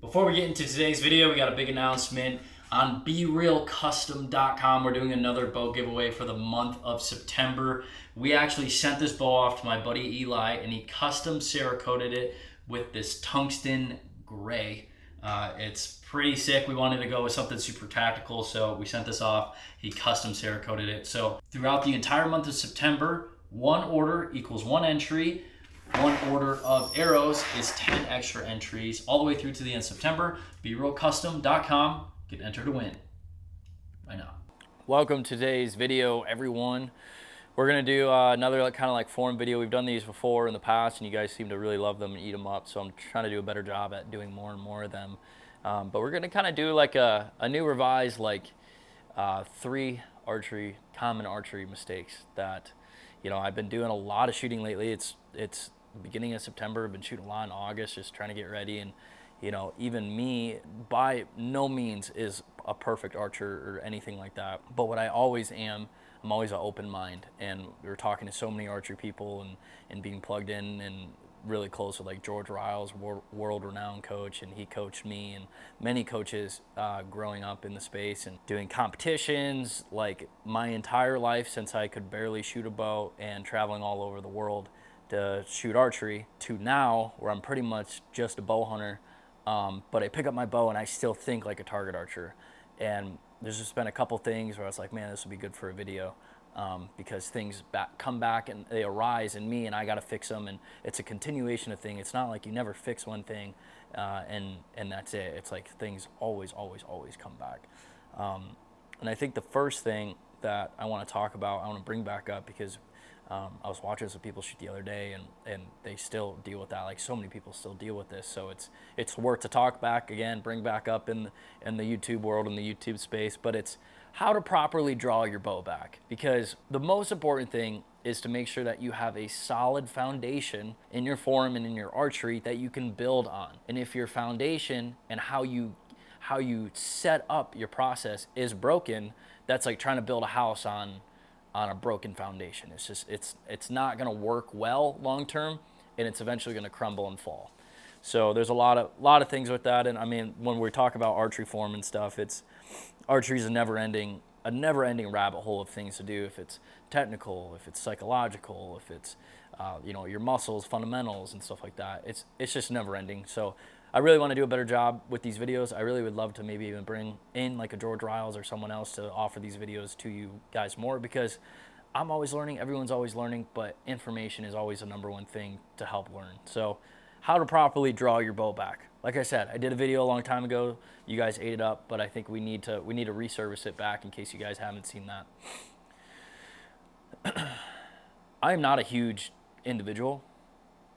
Before we get into today's video, we got a big announcement on BeRealCustom.com. We're doing another bow giveaway for the month of September. We actually sent this bow off to my buddy Eli, and he custom Cerakoted it with this tungsten gray. It's pretty sick. We wanted to go with something super tactical, so we sent this off. He custom Cerakoted it. So throughout the entire month of September, one order equals one entry. One order of arrows is 10 extra entries all the way through to the end of September. BeRealCustom.com. Get entered to win right now. Welcome to today's video, everyone. We're going to do another kind of like form video. We've done these before in the past, and you guys seem to really love them and eat them up, so I'm trying to do a better job at doing more and more of them. But we're going to kind of do like a new revised, like 3 common archery mistakes that, you know, I've been doing a lot of shooting lately. It's beginning of September. I've been shooting a lot in August, just trying to get ready. And, you know, even me, by no means is a perfect archer or anything like that. But what I always am, I'm always an open mind. And we were talking to so many archery people and being plugged in and really close with like George Riles, world-renowned coach, and he coached me and many coaches growing up in the space and doing competitions like my entire life since I could barely shoot a bow and traveling all over the world to shoot archery, to now where I'm pretty much just a bow hunter, but I pick up my bow and I still think like a target archer. And there's just been a couple things where I was like, man, this would be good for a video, because things come back and they arise in me and I got to fix them, and it's a continuation of things. It's not like you never fix one thing and that's it. It's like things always come back. And I think the first thing that I want to talk about, I want to bring back up, because I was watching some people shoot the other day, and they still deal with that. Like, so many people still deal with this, so it's worth to talk back again, bring back up in the YouTube world, in the YouTube space. But it's how to properly draw your bow back, because the most important thing is to make sure that you have a solid foundation in your form and in your archery that you can build on. And if your foundation and how you set up your process is broken, that's like trying to build a house on a broken foundation. It's just it's not going to work well long term, and it's eventually going to crumble and fall. So there's a lot of things with that. And I mean, when we talk about archery form and stuff, archery is a never ending rabbit hole of things to do. If it's technical, if it's psychological, if it's you know, your muscles, fundamentals, and stuff like that. It's just never ending. So I really want to do a better job with these videos. I really would love to maybe even bring in like a George Riles or someone else to offer these videos to you guys more, because I'm always learning, everyone's always learning, but information is always the #1 thing to help learn. So how to properly draw your bow back. Like I said, I did a video a long time ago. You guys ate it up, but I think we need to resurface it back in case you guys haven't seen that. I am not a huge individual.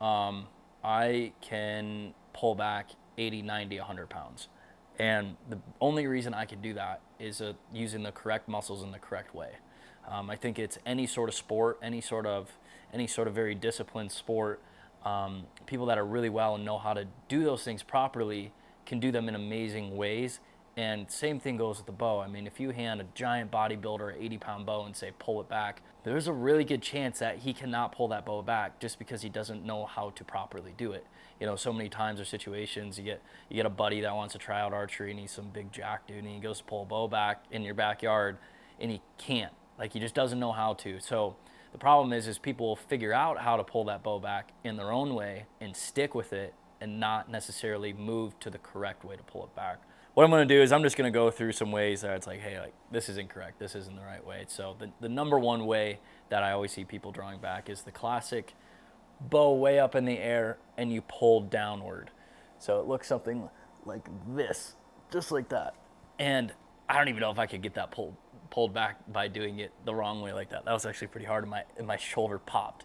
I can pull back 80, 90, 100 pounds. And the only reason I can do that is using the correct muscles in the correct way. I think it's any sort of sport, any sort of very disciplined sport, people that are really well and know how to do those things properly can do them in amazing ways. And same thing goes with the bow. I mean, if you hand a giant bodybuilder an 80-pound bow and say, pull it back, there's a really good chance that he cannot pull that bow back just because he doesn't know how to properly do it. You know, so many times or situations, you get a buddy that wants to try out archery and he's some big jack dude, and he goes to pull a bow back in your backyard and he can't. Like, he just doesn't know how to. So the problem is people will figure out how to pull that bow back in their own way and stick with it and not necessarily move to the correct way to pull it back. What I'm going to do is I'm just going to go through some ways that it's like, hey, like, this is incorrect, this isn't the right way. So the #1 way that I always see people drawing back is the classic bow way up in the air and you pull downward. So it looks something like this, just like that. And I don't even know if I could get that pulled back by doing it the wrong way like that. That was actually pretty hard, and my shoulder popped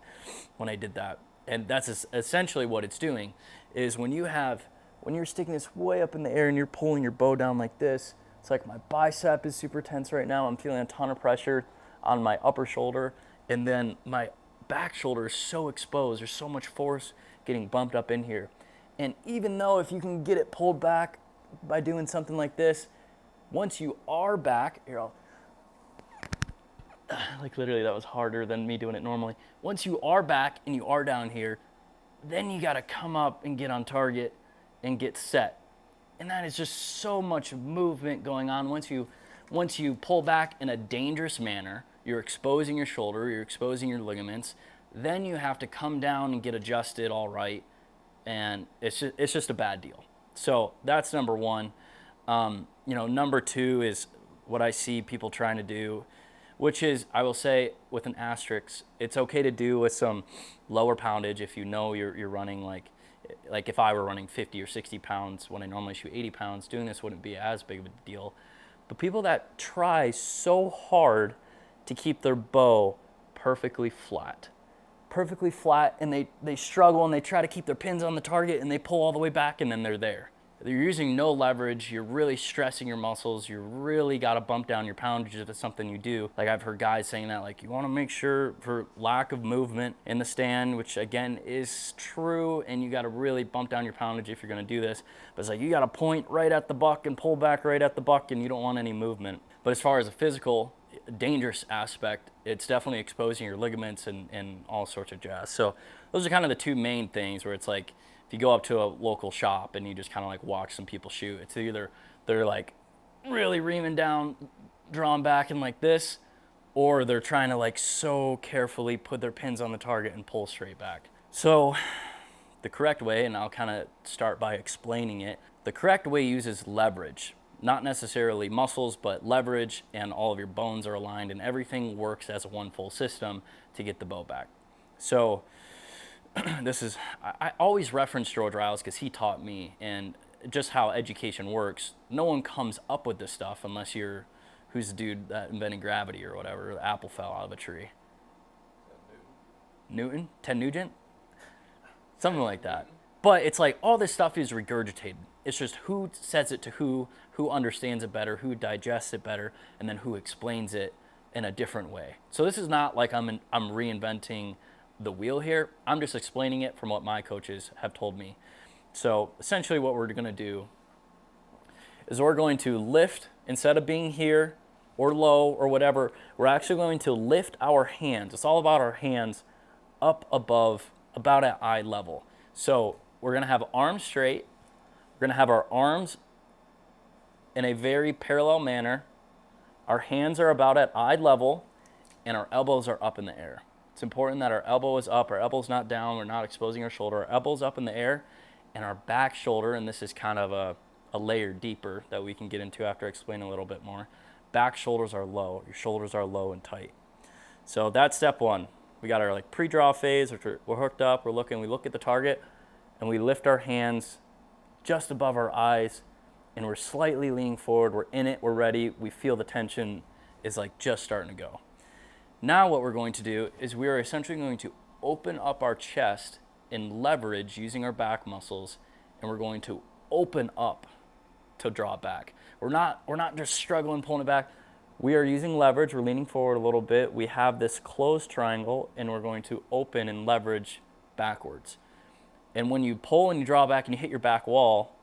when I did that. And that's essentially what it's doing, is when you're sticking this way up in the air and you're pulling your bow down like this, it's like my bicep is super tense right now. I'm feeling a ton of pressure on my upper shoulder, and then my back shoulder is so exposed. There's so much force getting bumped up in here. And even though if you can get it pulled back by doing something like this, once you are back, here, like literally that was harder than me doing it normally. Once you are back and you are down here, then you got to come up and get on target and get set. And that is just so much movement going on. Once you pull back in a dangerous manner, you're exposing your shoulder, you're exposing your ligaments. Then you have to come down and get adjusted all right, and it's just a bad deal. So that's number one. Number two is what I see people trying to do, which is, I will say with an asterisk, it's okay to do with some lower poundage if you know you're running like if I were running 50 or 60 pounds when I normally shoot 80 pounds, doing this wouldn't be as big of a deal. But people that try so hard to keep their bow perfectly flat, and they struggle and they try to keep their pins on the target and they pull all the way back and then they're there. You're using no leverage, you're really stressing your muscles, you really got to bump down your poundage if it's something you do. Like I've heard guys saying that, like you want to make sure for lack of movement in the stand, which again is true, and you got to really bump down your poundage if you're going to do this. But it's like you got to point right at the buck and pull back right at the buck, and you don't want any movement. But as far as a physical, dangerous aspect, it's definitely exposing your ligaments and all sorts of jazz. So those are kind of the two main things where it's like, if you go up to a local shop and you just kind of like watch some people shoot, it's either they're like really reaming down, drawing back and like this, or they're trying to like so carefully put their pins on the target and pull straight back. So the correct way, and I'll kind of start by explaining it, the correct way uses leverage. Not necessarily muscles, but leverage, and all of your bones are aligned and everything works as a one full system to get the bow back. So this is, I always reference George Riles because he taught me, and just how education works. No one comes up with this stuff unless you're, who's the dude that invented gravity or whatever, the apple fell out of a tree. Newton? Ted Nugent? Something like that. But it's like all this stuff is regurgitated. It's just who says it to who understands it better, who digests it better, and then who explains it in a different way. So this is not like I'm reinventing the wheel here. I'm just explaining it from what my coaches have told me. So essentially what we're going to do is we're going to lift, instead of being here or low or whatever, we're actually going to lift our hands. It's all about our hands up above, about at eye level. So we're going to have arms straight. We're going to have our arms in a very parallel manner. Our hands are about at eye level, and our elbows are up in the air. It's important that our elbow is up, our elbow's not down, we're not exposing our shoulder. Our elbow's up in the air, and our back shoulder, and this is kind of a layer deeper that we can get into after I explain a little bit more. Back shoulders are low. Your shoulders are low and tight. So that's step one. We got our like pre-draw phase, which we're hooked up, we look at the target, and we lift our hands just above our eyes, and we're slightly leaning forward. We're in it, we're ready. We feel the tension is like just starting to go. Now what we're going to do is we are essentially going to open up our chest and leverage using our back muscles, and we're going to open up to draw back. We're not just struggling pulling it back. We are using leverage. We're leaning forward a little bit. We have this closed triangle, and we're going to open and leverage backwards. And when you pull and you draw back and you hit your back wall,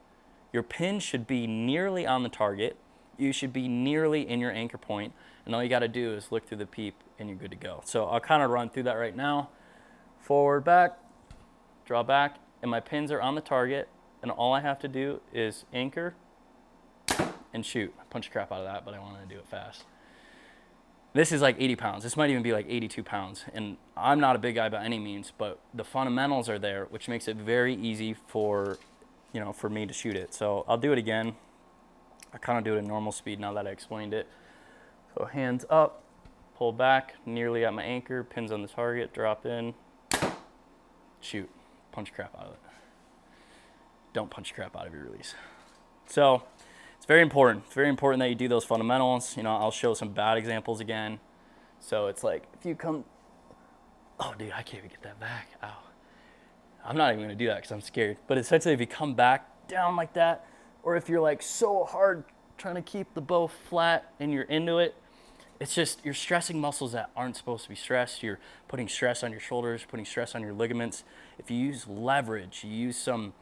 your pin should be nearly on the target. You should be nearly in your anchor point, and all you got to do is look through the peep and you're good to go. So I'll kind of run through that right now. Forward, back, draw back, and my pins are on the target, and all I have to do is anchor and shoot. Punch the crap out of that, but I want to do it fast. This is like 80 pounds. This might even be like 82 pounds, and I'm not a big guy by any means, but the fundamentals are there, which makes it very easy for me to shoot it. So I'll do it again. I kind of do it at normal speed now that I explained it. So hands up, pull back, nearly at my anchor, pins on the target, drop in, shoot, punch the crap out of it. Don't punch the crap out of your release. So it's very important. It's very important that you do those fundamentals. I'll show some bad examples again. So it's like if you come, oh dude, I can't even get that back. Ow. I'm not even gonna do that because I'm scared. But essentially if you come back down like that, or if you're like so hard trying to keep the bow flat and you're into it, it's just you're stressing muscles that aren't supposed to be stressed. You're putting stress on your shoulders, putting stress on your ligaments. If you use leverage, you use some,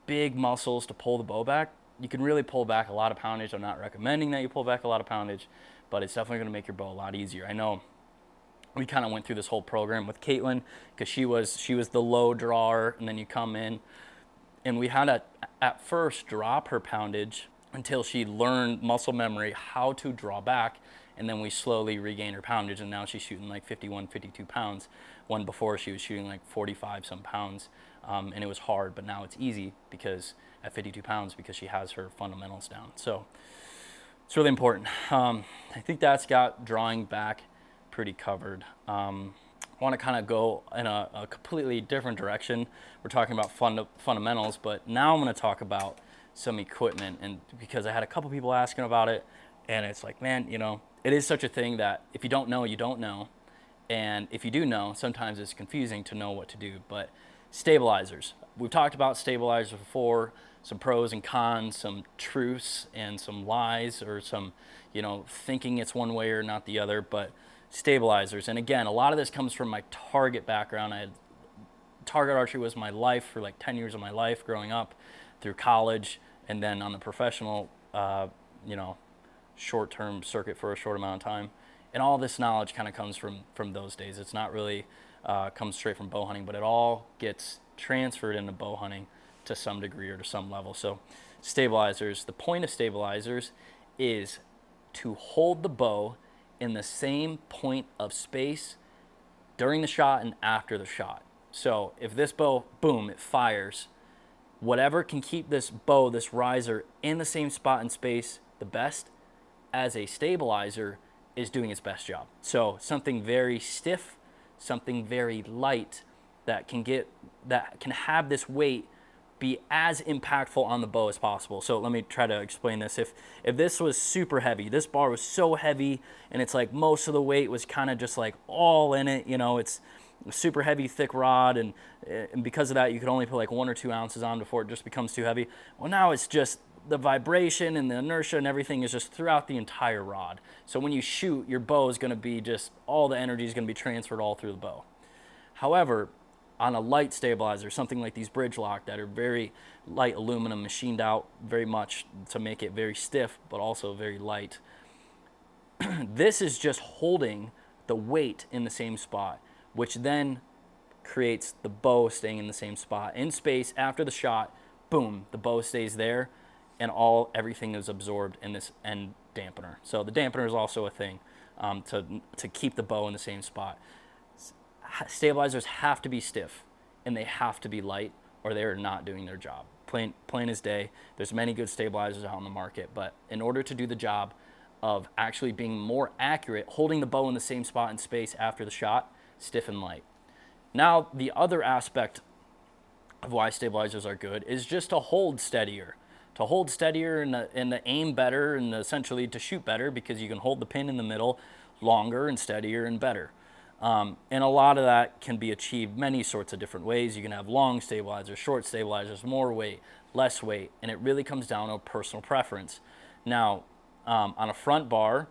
big muscles to pull the bow back, you can really pull back a lot of poundage. I'm not recommending that you pull back a lot of poundage, but it's definitely going to make your bow a lot easier. I know we kind of went through this whole program with Caitlin because she was the low drawer, and then you come in And we had to, at first, drop her poundage until she learned muscle memory how to draw back, and then we slowly regained her poundage, and now she's shooting like 51, 52 pounds, when before she was shooting like 45 some pounds, and it was hard, but now it's easy because at 52 pounds because she has her fundamentals down. So it's really important. I think that's got drawing back pretty covered. I want to kind of go in a completely different direction. We're talking about fundamentals, but now I'm going to talk about some equipment, and because I had a couple people asking about it, and it's like, man, you know, it is such a thing that if you don't know, you don't know, and if you do know, sometimes it's confusing to know what to do. But stabilizers, we've talked about stabilizers before, some pros and cons, some truths and some lies, or some, you know, thinking it's one way or not the other. But stabilizers, and again, a lot of this comes from my target background. Target archery was my life for like 10 years of my life growing up, through college, and then on the professional, you know, short-term circuit for a short amount of time. And all this knowledge kind of comes from those days. It's not really comes straight from bow hunting, but it all gets transferred into bow hunting to some degree or to some level. So stabilizers, the point of stabilizers is to hold the bow in the same point of space during the shot and after the shot. So if this bow, boom, it fires, whatever can keep this bow, this riser, in the same spot in space the best as a stabilizer is doing its best job. So something very stiff, something very light that can have this weight be as impactful on the bow as possible. So let me try to explain this. If this was super heavy, this bar was so heavy, and it's like most of the weight was kind of just like all in it, you know, it's a super heavy, thick rod, and because of that, you could only put like 1 or 2 ounces on before it just becomes too heavy. Well, now it's just the vibration and the inertia and everything is just throughout the entire rod. So when you shoot, your bow is going to be just, all the energy is going to be transferred all through the bow. However, on a light stabilizer, something like these Bridge Lock that are very light aluminum, machined out very much to make it very stiff, but also very light. This is just holding the weight in the same spot, which then creates the bow staying in the same spot in space after the shot. Boom, the bow stays there, and everything is absorbed in this end dampener. So the dampener is also a thing to keep the bow in the same spot. Stabilizers have to be stiff and they have to be light, or they are not doing their job. Plain as day. There's many good stabilizers out on the market, but in order to do the job of actually being more accurate, holding the bow in the same spot in space after the shot, stiff and light. Now, the other aspect of why stabilizers are good is just to hold steadier. To hold steadier and to aim better, and essentially to shoot better, because you can hold the pin in the middle longer and steadier and better. And a lot of that can be achieved many sorts of different ways. You can have long stabilizers, short stabilizers, more weight, less weight, and it really comes down to personal preference. Now, on a front bar,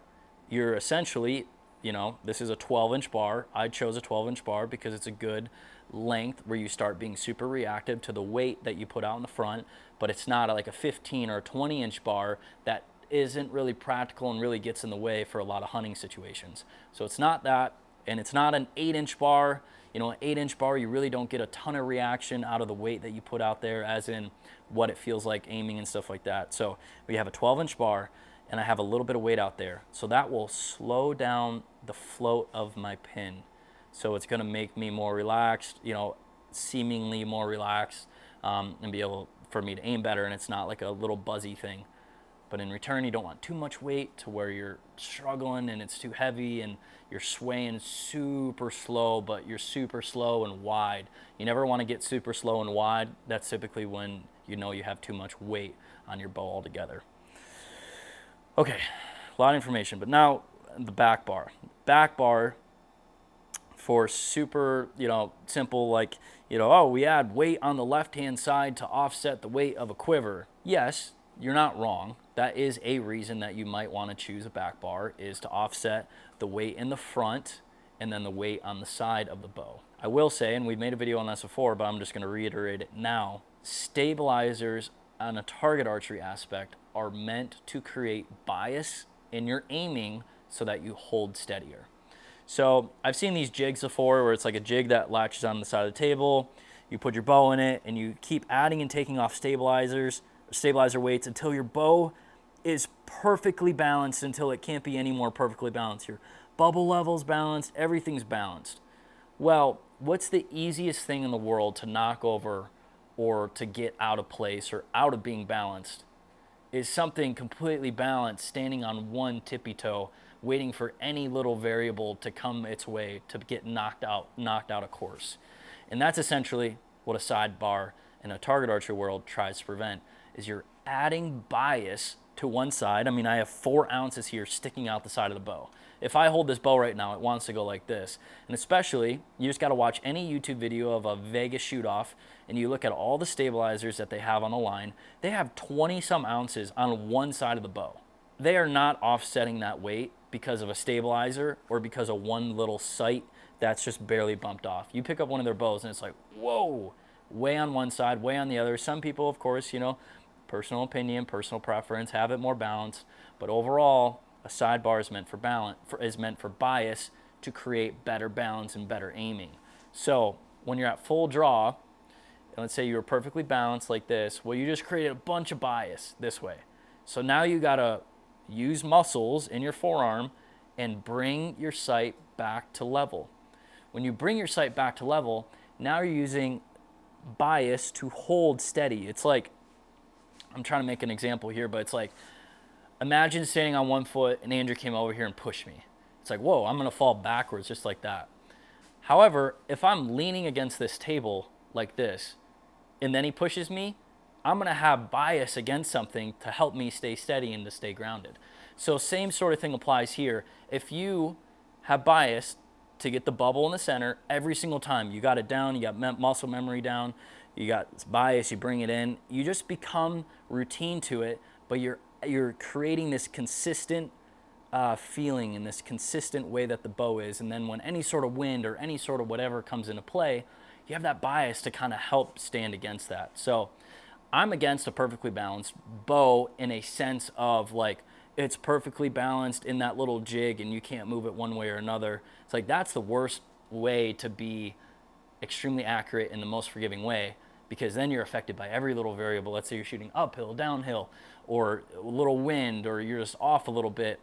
you're essentially, you know, this is a 12-inch bar. I chose a 12-inch bar because it's a good length where you start being super reactive to the weight that you put out in the front, but it's not like a 15 or a 20-inch bar that isn't really practical and really gets in the way for a lot of hunting situations. So it's not that. And it's not an 8-inch bar. You know, an 8-inch bar, you really don't get a ton of reaction out of the weight that you put out there, as in what it feels like aiming and stuff like that. So we have a 12-inch bar, and I have a little bit of weight out there. So that will slow down the float of my pin. So it's going to make me more relaxed, you know, seemingly more relaxed, and be able for me to aim better, and it's not like a little buzzy thing. But in return, you don't want too much weight to where you're struggling and it's too heavy and you're swaying super slow, but you're super slow and wide. You never want to get super slow and wide. That's typically when you know you have too much weight on your bow altogether. Okay, a lot of information, but now the back bar. Back bar for super, you know, simple, like, you know, oh, we add weight on the left-hand side to offset the weight of a quiver. Yes, you're not wrong. That is a reason that you might want to choose a back bar, is to offset the weight in the front and then the weight on the side of the bow. I will say, and we've made a video on this before, but I'm just going to reiterate it now, stabilizers on a target archery aspect are meant to create bias in your aiming so that you hold steadier. So I've seen these jigs before where it's like a jig that latches on the side of the table. You put your bow in it, and you keep adding and taking off stabilizer weights until your bow is perfectly balanced, until it can't be any more perfectly balanced. Your bubble level's balanced, everything's balanced. Well, what's the easiest thing in the world to knock over or to get out of place or out of being balanced? Is something completely balanced, standing on one tippy toe, waiting for any little variable to come its way to get knocked out of course. And that's essentially what a sidebar in a target archery world tries to prevent, is you're adding bias to one side. I mean, I have 4 ounces here sticking out the side of the bow. If I hold this bow right now, it wants to go like this. And especially, you just got to watch any YouTube video of a Vegas shoot-off, and you look at all the stabilizers that they have on the line. They have 20-some ounces on one side of the bow. They are not offsetting that weight because of a stabilizer or because of one little sight that's just barely bumped off. You pick up one of their bows, and it's like, whoa, way on one side, way on the other. Some people, of course, personal opinion, personal preference, have it more balanced. But overall, a sidebar is meant for bias to create better balance and better aiming. So when you're at full draw, and let's say you were perfectly balanced like this, well, you just created a bunch of bias this way. So now you gotta use muscles in your forearm and bring your sight back to level. When you bring your sight back to level, now you're using bias to hold steady. It's like, I'm trying to make an example here, but it's like, imagine standing on one foot and Andrew came over here and pushed me. It's like, whoa, I'm gonna fall backwards just like that. However, if I'm leaning against this table like this, and then he pushes me, I'm gonna have bias against something to help me stay steady and to stay grounded. So same sort of thing applies here. If you have bias to get the bubble in the center every single time, you got it down, you got muscle memory down, you got bias, you bring it in, you just become routine to it, but you're creating this consistent feeling and this consistent way that the bow is. And then when any sort of wind or any sort of whatever comes into play, you have that bias to kind of help stand against that. So I'm against a perfectly balanced bow in a sense of like, it's perfectly balanced in that little jig and you can't move it one way or another. It's like, that's the worst way to be extremely accurate in the most forgiving way, because then you're affected by every little variable. Let's say you're shooting uphill, downhill, or a little wind, or you're just off a little bit.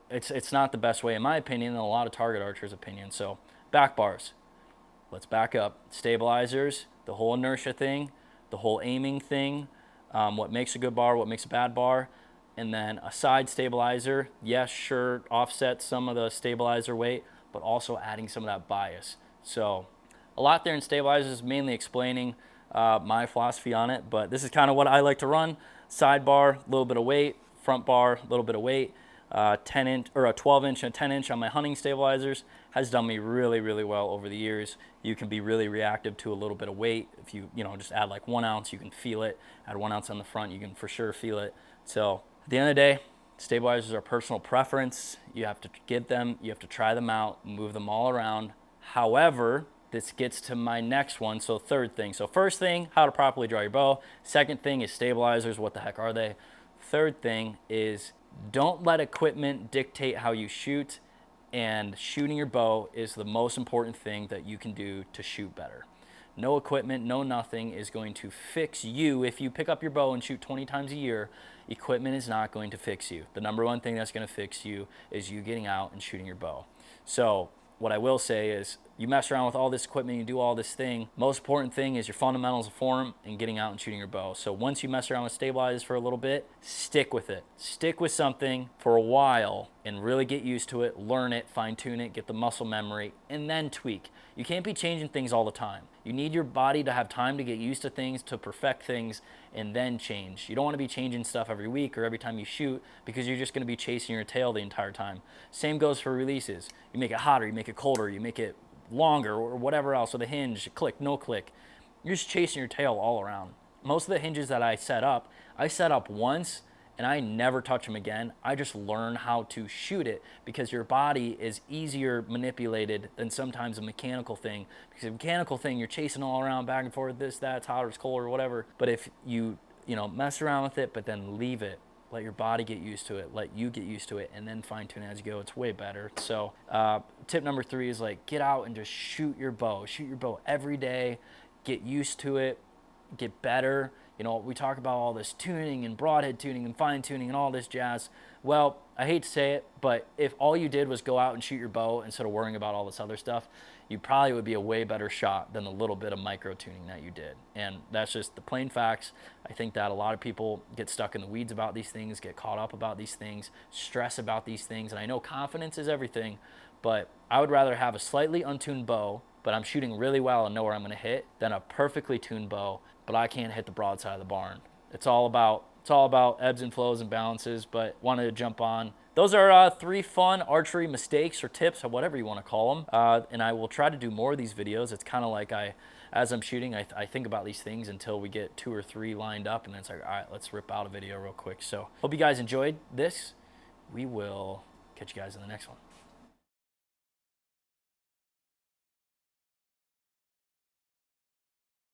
It's not the best way, in my opinion, and a lot of target archers' opinion. So back bars, let's back up. Stabilizers, the whole inertia thing, the whole aiming thing, what makes a good bar, what makes a bad bar, and then a side stabilizer. Yes, sure, offset some of the stabilizer weight, but also adding some of that bias. So a lot there in stabilizers, mainly explaining my philosophy on it, but this is kind of what I like to run. Sidebar, a little bit of weight, front bar, a little bit of weight. 10-inch or a 12-inch and a 10-inch on my hunting stabilizers has done me really, really well over the years. You can be really reactive to a little bit of weight. If you just add like 1 ounce, you can feel it. Add 1 ounce on the front, you can for sure feel it. So at the end of the day, stabilizers are personal preference. You have to get them, you have to try them out, move them all around. However, this gets to my next one. So third thing. So first thing, how to properly draw your bow. Second thing is stabilizers. What the heck are they? Third thing is, don't let equipment dictate how you shoot, and shooting your bow is the most important thing that you can do to shoot better. No equipment, no nothing is going to fix you. If you pick up your bow and shoot 20 times a year, equipment is not going to fix you. The number one thing that's going to fix you is you getting out and shooting your bow. So what I will say is, you mess around with all this equipment, you do all this thing. Most important thing is your fundamentals of form and getting out and shooting your bow. So once you mess around with stabilizers for a little bit, stick with it. Stick with something for a while and really get used to it, learn it, fine tune it, get the muscle memory, and then tweak. You can't be changing things all the time. You need your body to have time to get used to things, to perfect things, and then change. You don't want to be changing stuff every week or every time you shoot, because you're just going to be chasing your tail the entire time. Same goes for releases. You make it hotter, you make it colder, you make it longer, or whatever else, or the hinge, click, no click. You're just chasing your tail all around. Most of the hinges that I set up once and I never touch them again. I just learn how to shoot it, because your body is easier manipulated than sometimes a mechanical thing. Because a mechanical thing, you're chasing all around, back and forth, this, that, it's hot or it's cold or whatever. But if you mess around with it, but then leave it, let your body get used to it, let you get used to it, and then fine tune as you go, it's way better. So tip number 3 is like, get out and just shoot your bow. Shoot your bow every day. get used to it, get better. You know, we talk about all this tuning and broadhead tuning and fine tuning and all this jazz. Well, I hate to say it, but if all you did was go out and shoot your bow instead of worrying about all this other stuff, you probably would be a way better shot than the little bit of micro tuning that you did. And that's just the plain facts. I think that a lot of people get stuck in the weeds about these things, get caught up about these things, stress about these things. And I know confidence is everything, but I would rather have a slightly untuned bow, but I'm shooting really well and know where I'm going to hit, than a perfectly tuned bow, but I can't hit the broadside of the barn. It's all about ebbs and flows and balances, but wanted to jump on. Those are 3 fun archery mistakes or tips, or whatever you want to call them. And I will try to do more of these videos. It's kind of like as I'm shooting, I think about these things until we get 2 or 3 lined up, and then it's like, all right, let's rip out a video real quick. So hope you guys enjoyed this. We will catch you guys in the next one.